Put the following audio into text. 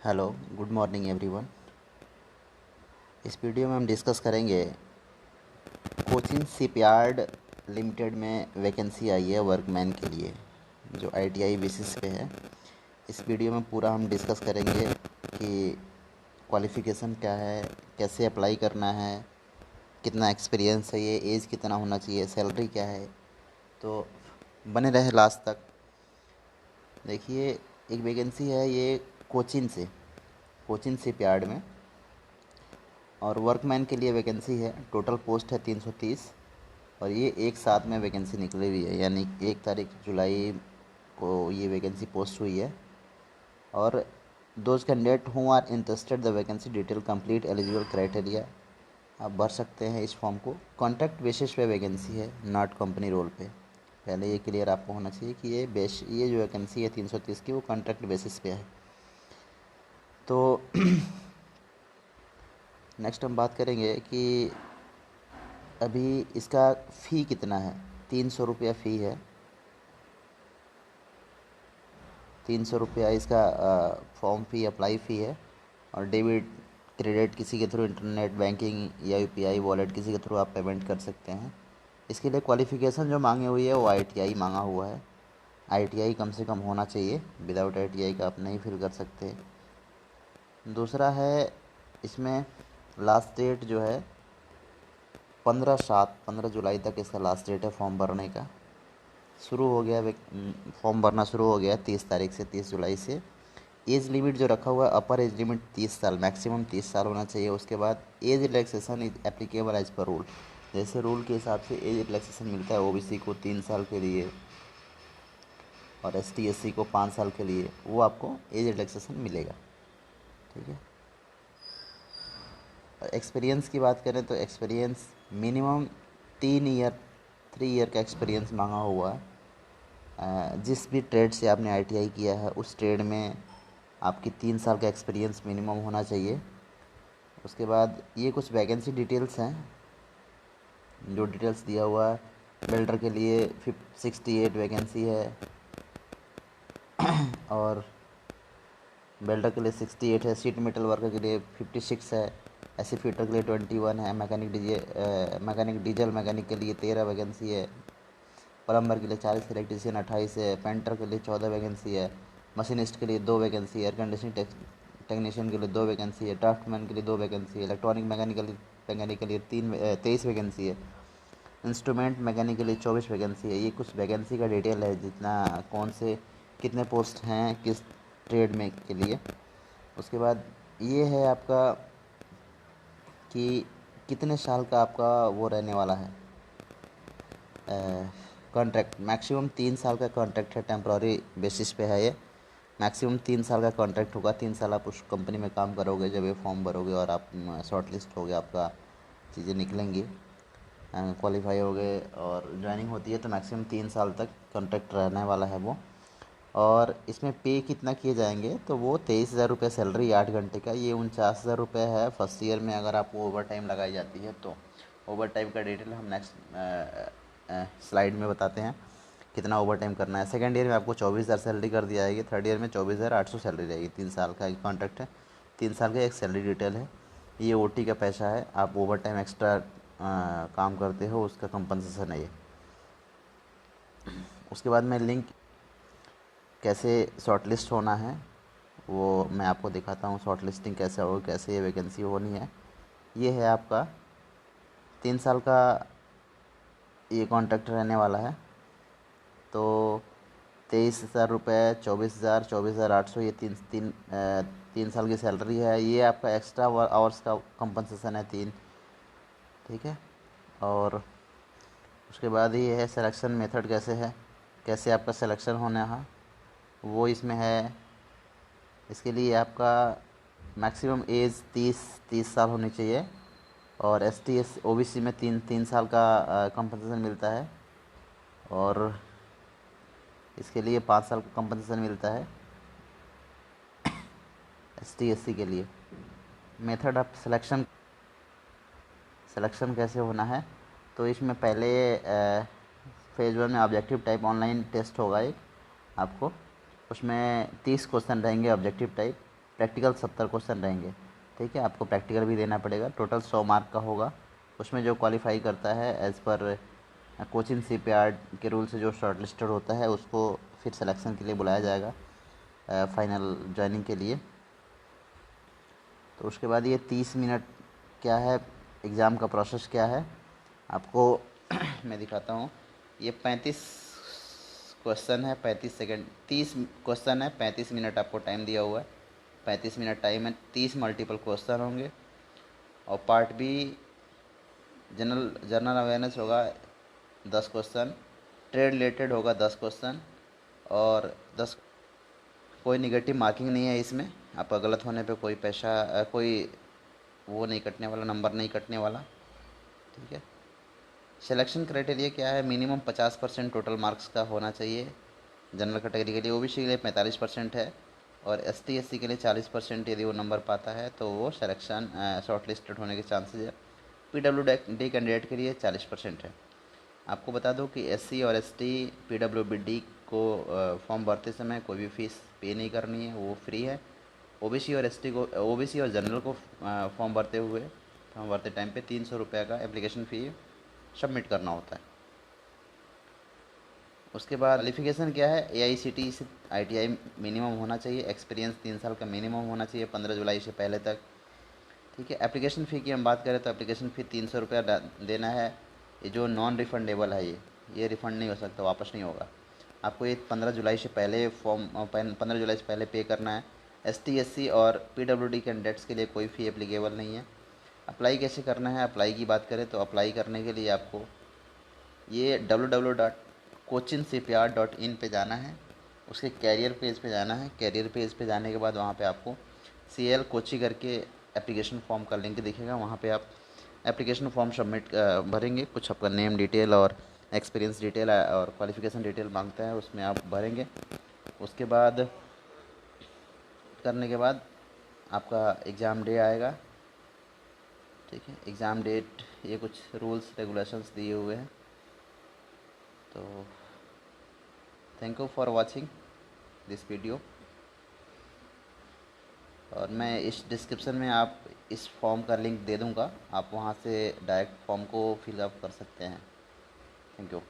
Hello, good morning everyone. इस video में हम डिस्कस करेंगे कोचिन शिपयार्ड लिमिटेड में वैकेंसी आई है वर्कमैन के लिए, जो आईटीआई बेसिस पे है। इस वीडियो में पूरा हम डिस्कस करेंगे कि क्वालिफ़िकेशन क्या है, कैसे अप्लाई करना है, कितना एक्सपीरियंस है, ये एज कितना होना चाहिए, सैलरी क्या है। तो बने रहे लास्ट तक। देखिए, एक वैकेंसी है ये कोचिन शिपयार्ड में, और वर्कमैन के लिए वैकेंसी है। टोटल पोस्ट है 330, और ये एक साथ में वैकेंसी निकली हुई है, यानी 1 तारीख जुलाई को ये वैकेंसी पोस्ट हुई है। और those candidate who are interested the vacancy detail complete eligible criteria, आप भर सकते हैं इस फॉर्म को। कॉन्ट्रैक्ट बेसिस पे वैकेंसी है, नॉट कंपनी रोल पे। पहले ये क्लियर आपको होना चाहिए कि ये जो वैकेंसी है 330 की, वो कॉन्ट्रैक्ट बेसिस पे है। तो नेक्स्ट हम बात करेंगे कि अभी इसका फ़ी कितना है। 300 रुपया फ़ी है। 300 रुपया इसका फॉर्म फ़ी, अप्लाई फ़ी है। और डेबिट क्रेडिट किसी के थ्रू, इंटरनेट बैंकिंग या यूपीआई वॉलेट किसी के थ्रू आप पेमेंट कर सकते हैं। इसके लिए क्वालिफ़िकेशन जो मांगी हुई है वो आईटीआई मांगा हुआ है। आईटीआई कम से कम होना चाहिए, विदाउट आईटीआई का आप नहीं फिल कर सकते। दूसरा है, इसमें लास्ट डेट जो है 15 जुलाई तक इसका लास्ट डेट है फॉर्म भरने का। शुरू हो गया फॉर्म भरना शुरू हो गया 30 तारीख से, 30 जुलाई से। एज लिमिट जो रखा हुआ है, अपर एज लिमिट 30 साल, मैक्सिमम 30 साल होना चाहिए। उसके बाद age relaxation is applicable as per rule, जैसे रूल के हिसाब से एज रिलैक्सेशन मिलता है। ओबीसी को 3 साल के लिए और एसटी एससी को 5 साल के लिए, वो आपको एज रिलैक्सेशन मिलेगा। ठीक है। एक्सपीरियंस की बात करें तो एक्सपीरियंस मिनिमम 3 ईयर का एक्सपीरियंस मांगा हुआ है। जिस भी ट्रेड से आपने आईटीआई किया है उस ट्रेड में आपकी 3 साल का एक्सपीरियंस मिनिमम होना चाहिए। उसके बाद ये कुछ वैकेंसी डिटेल्स हैं, जो डिटेल्स दिया हुआ है। बिल्डर के लिए 68 वैकेंसी है, और बिल्डर के लिए 68 है। सीट मेटल वर्कर के लिए 56 है। ऐसे फिटर के लिए 21 है। मैकेनिक डीजल मैकेनिक के लिए 13 वैकेंसी है। प्लम्बर के लिए 40, इलेक्ट्रीशियन 28 है। पेंटर के लिए 14 वैकेंसी है। मशीनिस्ट के लिए 2 वैकेंसी है। एयर कंडीशनिंग टेक्नीशियन के लिए 2 वैकेंसी है। ड्राफ्टमैन के लिए 2 वैकेंसी है। इलेक्ट्रॉनिक मैकेनिक के लिए 23 वैकेंसी है। इंस्ट्रूमेंट मैकेनिक के लिए 24 वैकेंसी है। ये कुछ वैकेंसी का डिटेल है, जितना कौन से कितने पोस्ट हैं किस ट्रेड में के लिए। उसके बाद ये है आपका कि कितने साल का आपका वो रहने वाला है कॉन्ट्रैक्ट। मैक्सिमम 3 साल का कॉन्ट्रैक्ट है, टेम्प्ररी बेसिस पे है ये। मैक्सिमम 3 साल का कॉन्ट्रैक्ट होगा। 3 साल आप उस कंपनी में काम करोगे, जब ये फॉर्म भरोगे और आप शॉर्ट लिस्ट हो गए, आपका चीज़ें निकलेंगी, क्वालिफाई हो गए और ज्वाइनिंग होती है, तो मैक्सिमम 3 साल तक कॉन्ट्रैक्ट रहने वाला है वो। और इसमें पे कितना किए जाएंगे, तो वो 23,000 रुपये सैलरी 8 घंटे का, ये 49,000 रुपये है फर्स्ट ईयर में। अगर आपको ओवर टाइम लगाई जाती है तो ओवर टाइम का डिटेल हम नेक्स्ट स्लाइड में बताते हैं कितना ओवर टाइम करना है। सेकेंड ईयर में आपको 24,000 सैलरी कर दी जाएगी। थर्ड ईयर में 24,800 सैलरी रहेगी। 3 साल का एक कॉन्ट्रैक्ट है, 3 साल का एक सैलरी डिटेल है। ये ओटी का पैसा है, आप ओवर टाइम एक्स्ट्रा काम करते हो उसका कंपनसेशन है ये। उसके बाद में लिंक कैसे शॉर्टलिस्ट होना है वो मैं आपको दिखाता हूँ। शॉर्ट लिस्टिंग कैसे होगी, कैसे ये वैकेंसी होनी है। ये है आपका 3 साल का ये कॉन्ट्रैक्ट रहने वाला है। तो 23,000 रुपये, 24,000, 24,800, ये 3 साल की सैलरी है। ये आपका एक्स्ट्रा आवर्स का कंपनसेशन है 3। ठीक है। और उसके बाद ये है सिलेक्शन मेथड कैसे है, कैसे आपका सिलेक्शन होना है वो इसमें है। इसके लिए आपका मैक्सिमम एज 30 साल होनी चाहिए। और S T S O B C में 3 साल का कंपनसेशन मिलता है। और इसके लिए 5 साल का कंपनसेशन मिलता है एस टी एस सी के लिए। मेथड ऑफ सिलेक्शन कैसे होना है, तो इसमें पहले फेज़ 1 में ऑब्जेक्टिव टाइप ऑनलाइन टेस्ट होगा एक आपको। उसमें 30 क्वेश्चन रहेंगे ऑब्जेक्टिव टाइप। प्रैक्टिकल 70 क्वेश्चन रहेंगे। ठीक है, आपको प्रैक्टिकल भी देना पड़ेगा। टोटल 100 मार्क का होगा। उसमें जो क्वालिफाई करता है एज़ पर कोचिंग सीपीआर के रूल से जो शॉर्ट लिस्टेड होता है उसको फिर सिलेक्शन के लिए बुलाया जाएगा फाइनल ज्वाइनिंग के लिए। तो उसके बाद ये 30 मिनट क्या है, एग्ज़ाम का प्रोसेस क्या है आपको मैं दिखाता हूँ। ये 35 क्वेश्चन है, 35 सेकंड, 30 क्वेश्चन है, 35 मिनट आपको टाइम दिया हुआ है। 35 मिनट टाइम है, 30 मल्टीपल क्वेश्चन होंगे। और पार्ट बी जनरल अवेयरनेस होगा 10 क्वेश्चन, ट्रेड रिलेटेड होगा 10 क्वेश्चन, और 10 कोई निगेटिव मार्किंग नहीं है इसमें। आपका गलत होने पे कोई पैसा कोई वो नहीं कटने वाला, नंबर नहीं कटने वाला। ठीक है, सिलेक्शन क्राइटेरिया क्या है, मिनिमम 50% टोटल मार्क्स का होना चाहिए। जनरल कैटेगरी के लिए, ओबीसी के लिए 45% है, और एसटी एससी के लिए 40%। यदि वो नंबर पाता है तो वो सिलेक्शन शॉर्ट लिस्टेड होने के चांसेज है। पीडब्ल्यूडी कैंडिडेट के लिए 40% है। आपको बता दूं कि एससी और एसटी पीडब्ल्यूडी को फॉर्म भरते समय कोई भी फीस पे नहीं करनी है, वो फ्री है। ओबीसी और एसटी को, ओबीसी और जनरल को फॉर्म भरते टाइम पे 300 रुपये का एप्लीकेशन फ़ी सबमिट करना होता है। उसके बाद क्वालिफिकेशन क्या है, एआईसीटी से आईटीआई मिनिमम होना चाहिए, एक्सपीरियंस 3 साल का मिनिमम होना चाहिए 15 जुलाई से पहले तक। ठीक है, एप्लीकेशन फ़ी की हम बात करें तो एप्लीकेशन फ़ी 300 रुपया देना है। ये जो नॉन रिफंडेबल है, ये रिफ़ंड नहीं हो सकता, वापस नहीं होगा। आपको ये 15 जुलाई से पहले 15 जुलाई से पहले पे करना है। एसटी एससी और पीडब्ल्यूडी कैंडिडेट्स के लिए कोई फ़ी एप्लीकेबल नहीं है। अप्लाई कैसे करना है, अप्लाई की बात करें तो अप्लाई करने के लिए आपको ये www.cochincpr.in पे जाना है। उसके कैरियर पेज पे जाना है। कैरियर पेज पे जाने के बाद वहाँ पे आपको CL कोची करके एप्लीकेशन फॉर्म का लिंक दिखेगा। वहाँ पे आप एप्लीकेशन फॉर्म सबमिट भरेंगे। कुछ आपका नेम डिटेल और एक्सपीरियंस डिटेल और क्वालिफ़िकेशन डिटेल मांगता है, उसमें आप भरेंगे। उसके बाद करने के बाद आपका एग्ज़ाम डे आएगा। ठीक है, एग्ज़ाम डेट, ये कुछ रूल्स रेगुलेशंस दिए हुए हैं। तो thank you for watching this video. और मैं इस डिस्क्रिप्शन में आप इस फॉर्म का लिंक दे दूँगा, आप वहाँ से डायरेक्ट फॉर्म को फिलअप कर सकते हैं। Thank you.